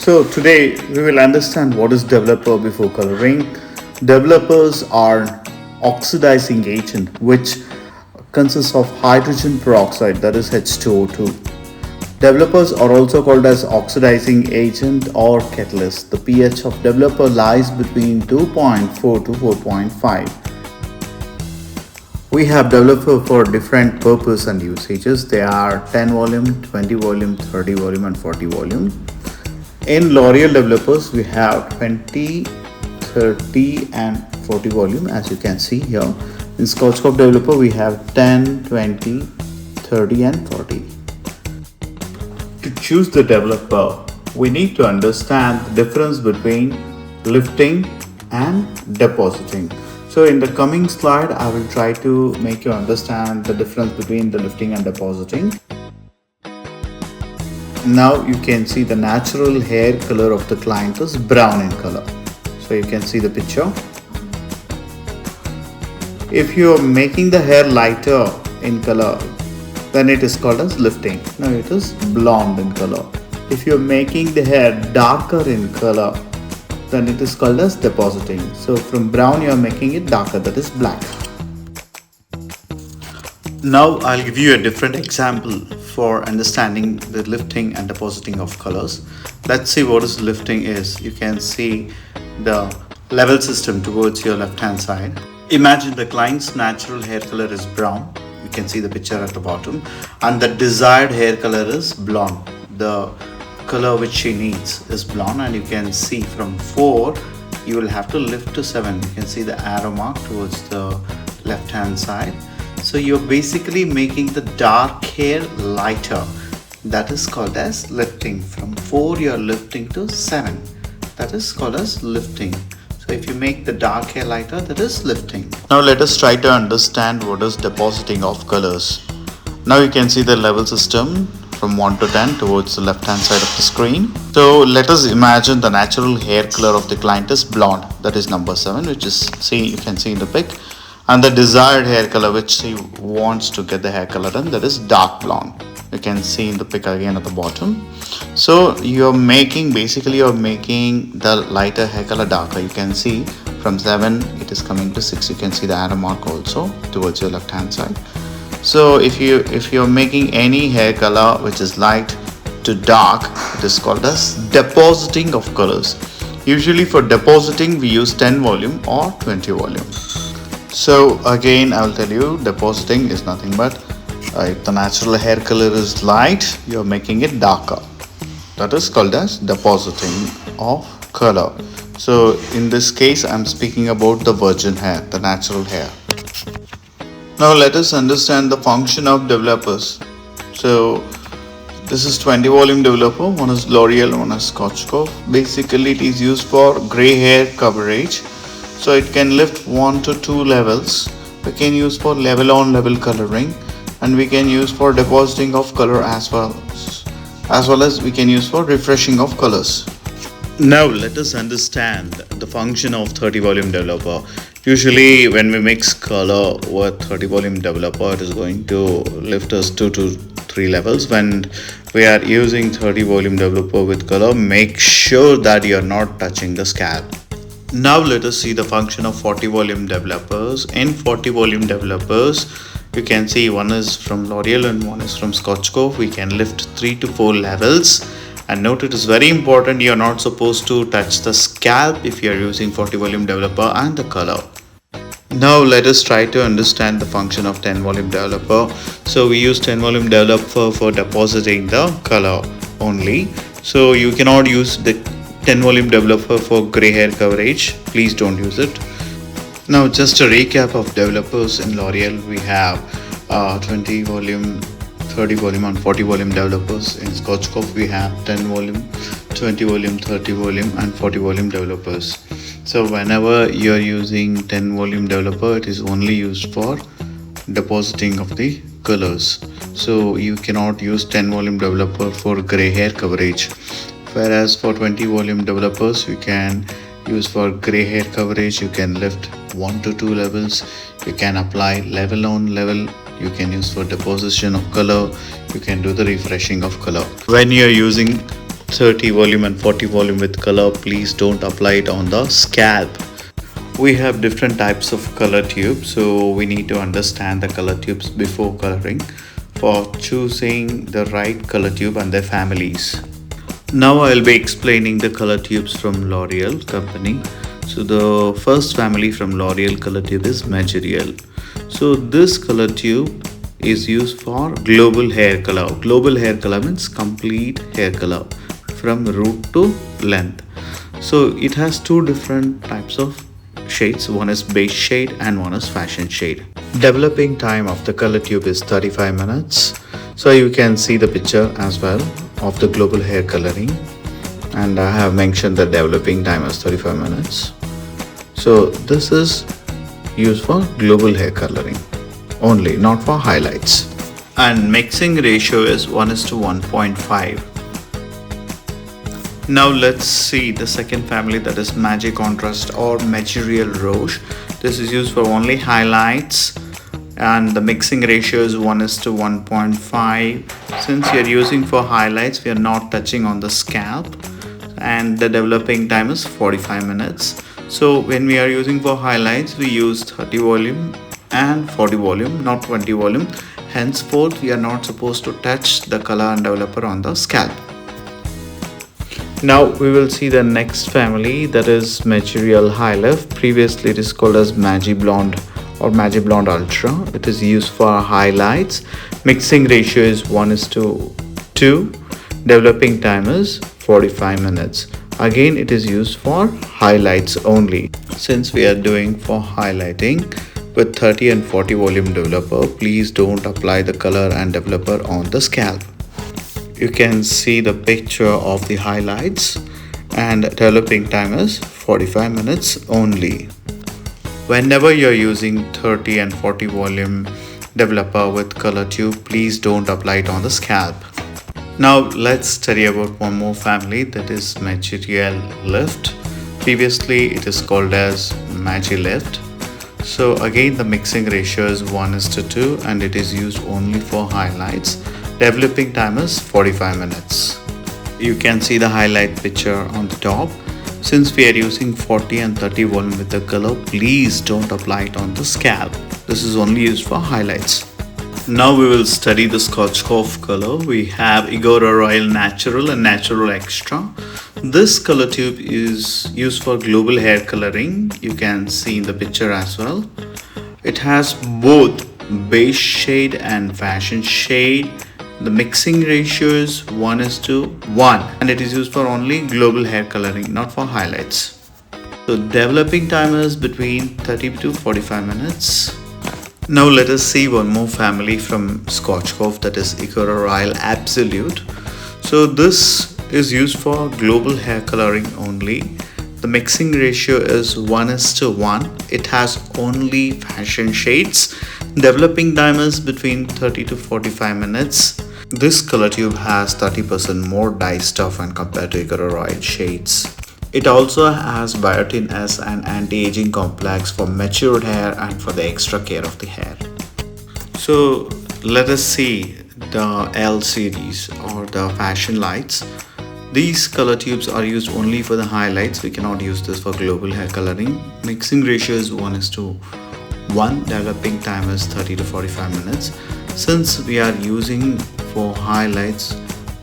So today we will understand what is developer before coloring. Developers are oxidizing agent which consists of hydrogen peroxide, that is H2O2. Developers are also called as oxidizing agent or catalyst. The pH of developer lies between 2.4 to 4.5. We have developer for different purpose and usages. They are 10 volume, 20 volume, 30 volume and 40 volume. In L'Oreal developers we have 20, 30 and 40 volume, as you can see here. In Schwarzkopf developer we have 10, 20, 30 and 40. To choose the developer, we need to understand the difference between lifting and depositing. So in the coming slide, I will try to make you understand the difference between the lifting and depositing. Now you can see the natural hair color of the client is brown in color. So you can see the picture. If you are making the hair lighter in color, then it is called as lifting. Now it is blonde in color. If you are making the hair darker in color, then it is called as depositing. So from brown you are making it darker, that is black. Now I'll give you a different example for understanding the lifting and depositing of colors. Let's see what is lifting is. You can see the level system towards your left hand side. Imagine the client's natural hair color is brown. You can see the picture at the bottom, and the desired hair color is blonde. The color which she needs is blonde, and you can see from 4 you will have to lift to 7. You can see the arrow mark towards the left hand side. So you're basically making the dark hair lighter. That is called as lifting. From 4 you're lifting to 7. That is called as lifting. So if you make the dark hair lighter, that is lifting. Now let us try to understand what is depositing of colors. Now you can see the level system from 1 to 10 towards the left hand side of the screen. So let us imagine the natural hair color of the client is blonde. That is number 7, which is, see, you can see in the pic. And the desired hair color which he wants to get the hair color done, that is dark blonde. You can see in the pic again at the bottom. So you're making, basically you're making the lighter hair color darker. You can see from 7 it is coming to 6. You can see the arrow mark also towards your left hand side. So if you're making any hair color which is light to dark, it is called as depositing of colors. Usually for depositing we use 10 volume or 20 volume. So again I will tell you, depositing is nothing but if the natural hair color is light, you are making it darker. That is called as depositing of color. So in this case I am speaking about the virgin hair, the natural hair. Now let us understand the function of developers. So this is 20 volume developer, one is L'Oreal, one is Schwarzkopf. Basically it is used for gray hair coverage. So it can lift 1 to 2 levels. We can use for level on level coloring, and we can use for depositing of color as well as we can use for refreshing of colors. Now let us understand the function of 30 volume developer. Usually when we mix color with 30 volume developer, it is going to lift us 2 to 3 levels. When we are using 30 volume developer with color, make sure that you are not touching the scalp. Now let us see the function of 40 volume developers. In 40 volume developers, you can see one is from L'Oreal and one is from Schwarzkopf. We can lift 3 to 4 levels. And note, it is very important, you are not supposed to touch the scalp if you are using 40 volume developer and the color. Now let us try to understand the function of 10 volume developer. So we use 10 volume developer for depositing the color only. So you cannot use the 10 volume developer for gray hair coverage. Please don't use it. Now just a recap of developers in L'Oreal. We have 20 volume, 30 volume and 40 volume developers. In Schwarzkopf we have 10 volume, 20 volume, 30 volume and 40 volume developers. So whenever you are using 10 volume developer, it is only used for depositing of the colors. So you cannot use 10 volume developer for gray hair coverage. Whereas for 20 volume developers, you can use for gray hair coverage. You can lift 1 to 2 levels. You can apply level on level. You can use for deposition of color. You can do the refreshing of color. When you are using 30 volume and 40 volume with color, please don't apply it on the scalp. We have different types of color tubes, so we need to understand the color tubes before coloring for choosing the right color tube and their families. Now I'll be explaining the color tubes from L'Oreal company. So the first family from L'Oreal color tube is Material. So this color tube is used for global hair color. Global hair color means complete hair color from root to length. So it has two different types of shades. One is beige shade and one is fashion shade. Developing time of the color tube is 35 minutes. So you can see the picture as well of the global hair coloring, and I have mentioned the developing time as 35 minutes. So this is used for global hair coloring only, not for highlights. And mixing ratio is 1:1.5. Now let's see the second family, that is Magic Contrast or Material Rouge. This is used for only highlights and the mixing ratio is 1:1.5. Since we are using for highlights, we are not touching on the scalp, and the developing time is 45 minutes. So when we are using for highlights, we use 30 volume and 40 volume, not 20 volume. Henceforth, we are not supposed to touch the color and developer on the scalp. Now we will see the next family, that is Material High Lift. Previously it is called as Magi Blonde or Magi Blonde Ultra. It is used for highlights. Mixing ratio is 1:2. Developing time is 45 minutes. Again, it is used for highlights only. Since we are doing for highlighting with 30 and 40 volume developer, please don't apply the color and developer on the scalp. You can see the picture of the highlights, and developing time is 45 minutes only. Whenever you're using 30 and 40 volume developer with color tube, please don't apply it on the scalp. Now let's study about one more family, that is Material Lift. Previously it is called as Magi Lift. So again, the mixing ratio is 1:2 and it is used only for highlights. Developing time is 45 minutes. You can see the highlight picture on the top. Since we are using 40 and 30 volume with the color, please don't apply it on the scalp. This is only used for highlights. Now we will study the Schwarzkopf color. We have IGORA Royal Natural and Natural Extra. This color tube is used for global hair coloring. You can see in the picture as well. It has both beige shade and fashion shade. The mixing ratio is 1:1 and it is used for only global hair coloring, not for highlights. So developing time is between 30 to 45 minutes. Now let us see one more family from Schwarzkopf, that is IGORA Royal Absolute. So this is used for global hair coloring only. The mixing ratio is 1:1. It has only fashion shades. Developing time is between 30 to 45 minutes. This color tube has 30% more dye stuff when compared to IGORA Royal shades. It also has biotin as an anti-aging complex for matured hair and for the extra care of the hair. So let us see the L series or the fashion lights. These color tubes are used only for the highlights. We cannot use this for global hair coloring. Mixing ratio is 1:1. Developing time is 30 to 45 minutes. Since we are using for highlights,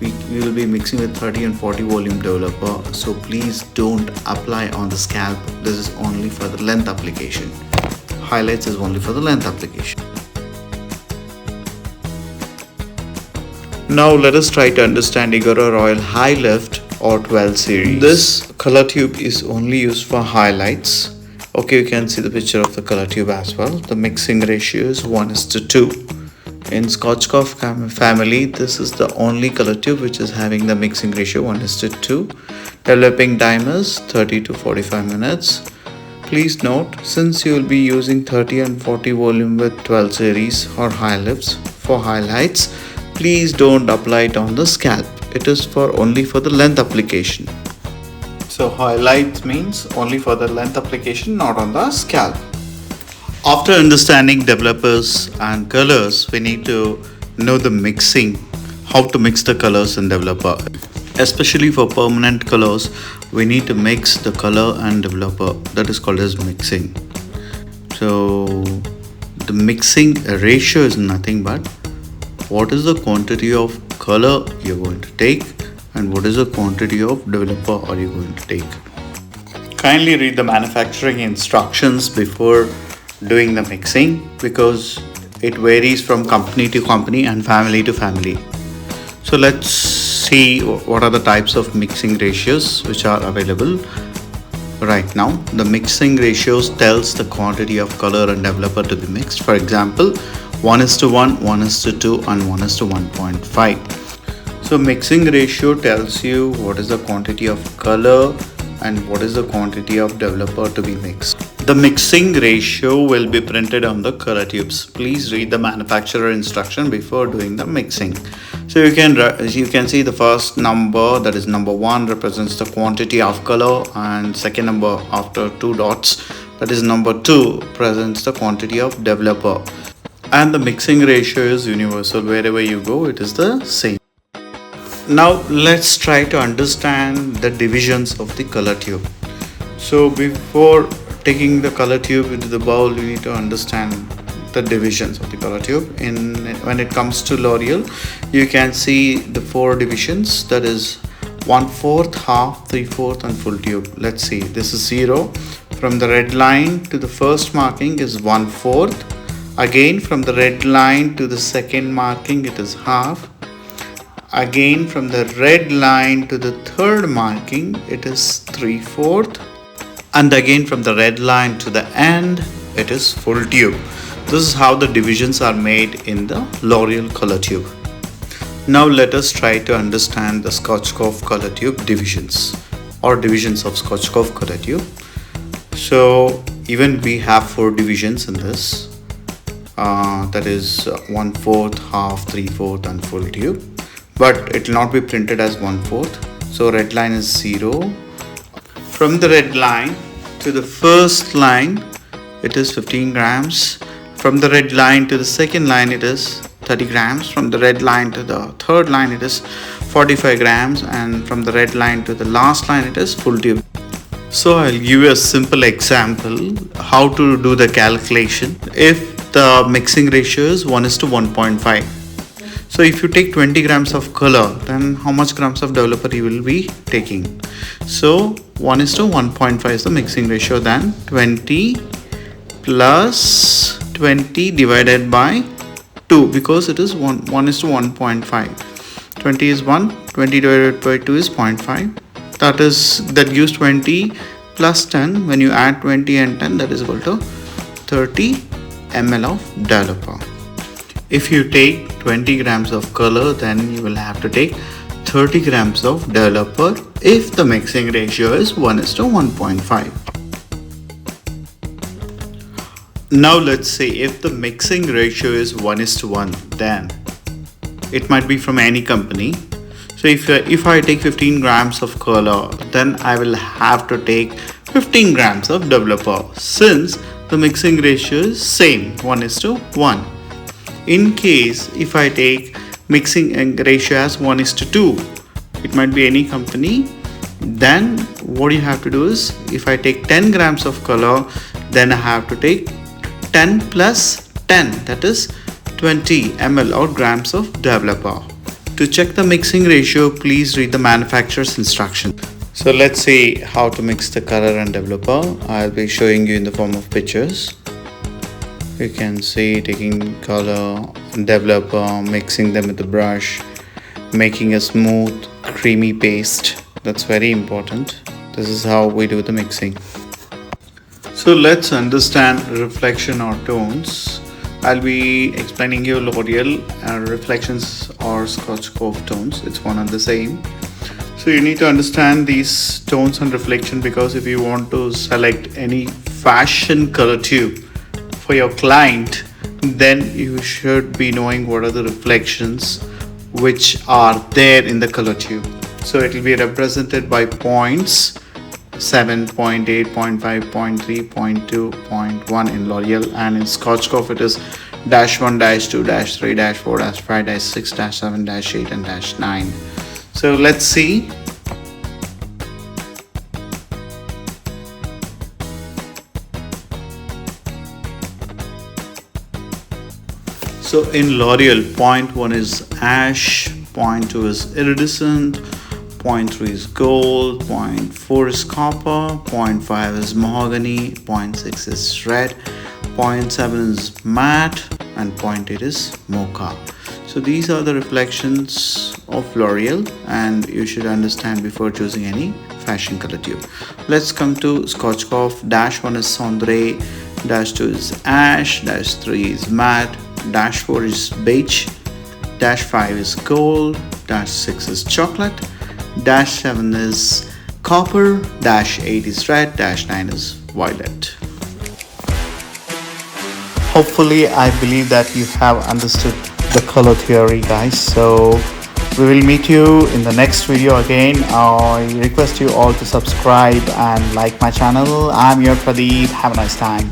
we will be mixing with 30 and 40 volume developer. So please don't apply on the scalp. This is only for the length application. Highlights is only for the length application. Now let us try to understand IGORA Royal High Lift or 12 series. This color tube is only used for highlights. Okay, you can see the picture of the color tube as well. The mixing ratio is 1:2. In Schwarzkopf family, this is the only color tube which is having the mixing ratio 1:2. Developing time is 30 to 45 minutes. Please note, since you will be using 30 and 40 volume with 12 series or high lifts for highlights, please don't apply it on the scalp. It is only for the length application. So highlights means only for the length application, not on the scalp. After understanding developers and colors, we need to know the mixing, how to mix the colors in developer. Especially for permanent colors, we need to mix the color and developer. That is called as mixing. So the mixing ratio is nothing but what is the quantity of color you're going to take and what is the quantity of developer are you going to take. Kindly read the manufacturing instructions before doing the mixing because it varies from company to company and family to family. So let's see what are the types of mixing ratios which are available right now. The mixing ratios tells the quantity of color and developer to be mixed. For example, 1:1, 1:2 and 1:1.5. So mixing ratio tells you what is the quantity of color and what is the quantity of developer to be mixed. The mixing ratio will be printed on the color tubes. Please read the manufacturer instruction before doing the mixing. So you can see the first number, that is number 1, represents the quantity of color, and second number after 2 dots, that is number 2, presents the quantity of developer. And the mixing ratio is universal. Wherever you go, it is the same. Now let's try to understand the divisions of the color tube. So before taking the color tube into the bowl, you need to understand the divisions of the color tube. When it comes to L'Oreal, you can see the 4 divisions, that is 1/4, half, 3/4 and full tube. Let's see, this is 0. From the red line to the first marking is 1/4. Again from the red line to the second marking it is half. Again from the red line to the third marking it is 3/4. And again from the red line to the end it is full tube. This is how the divisions are made in the L'Oreal color tube. Now let us try to understand the Schwarzkopf color tube divisions or divisions of Schwarzkopf color tube. So even we have 4 divisions in this, that is 1/4, half, 3/4 and full tube, but it will not be printed as 1/4. So red line is 0. From the red line to the first line it is 15 grams. From the red line to the second line it is 30 grams. From the red line to the third line it is 45 grams. And from the red line to the last line it is full tube. So I'll give you a simple example how to do the calculation. If the mixing ratio is 1:1.5. So if you take 20 grams of color, then how much grams of developer you will be taking? So 1:1.5 is the mixing ratio. Then 20 plus 20 divided by 2, because it is 1:1.5. 20 is 1, 20 divided by 2 is 0.5. That gives 20 plus 10. When you add 20 and 10, that is equal to 30 ml of developer. If you take 20 grams of color, then you will have to take 30 grams of developer if the mixing ratio is 1:1.5. Now let's say if the mixing ratio is 1:1, then it might be from any company. So if I take 15 grams of color, then I will have to take 15 grams of developer since the mixing ratio is same, 1:1. In case if I take mixing ratio as 1:2, it might be any company, then what you have to do is if I take 10 grams of color, then I have to take 10 plus 10, that is 20 ml or grams of developer. To check the mixing ratio, please read the manufacturer's instruction. So let's see how to mix the color and developer. I'll be showing you in the form of pictures. You can see taking color and developer, mixing them with the brush, making a smooth creamy paste. That's very important. This is how we do the mixing. So let's understand reflection or tones. I'll be explaining you L'Oreal reflections or Schwarzkopf tones. It's one and the same. So you need to understand these tones and reflection, because if you want to select any fashion color tube for your client, then you should be knowing what are the reflections which are there in the color tube. So it will be represented by points: 7, 0.8, 0.5, 0.3, 0.2, 0.1 in L'Oreal, and in Schwarzkopf it is -1, -2, -3, -4, -5, -6, -7, -8 and -9. So let's see. So in L'Oreal, point 1 is ash, point 2 is iridescent, point 3 is gold, point 4 is copper, point 5 is mahogany, point 6 is red, point 7 is matte, and point 8 is mocha. So these are the reflections of L'Oreal, and you should understand before choosing any fashion color tube. Let's come to Schwarzkopf. Dash 1 is cendré, dash 2 is ash, dash 3 is matte, dash 4 is beige, dash 5 is gold, dash 6 is chocolate, dash 7 is copper, dash 8 is red, dash 9 is violet. Hopefully, I believe that you have understood the color theory, guys. So we will meet you in the next video again. I request you all to subscribe and like my channel. I'm your Pradeep. Have a nice time.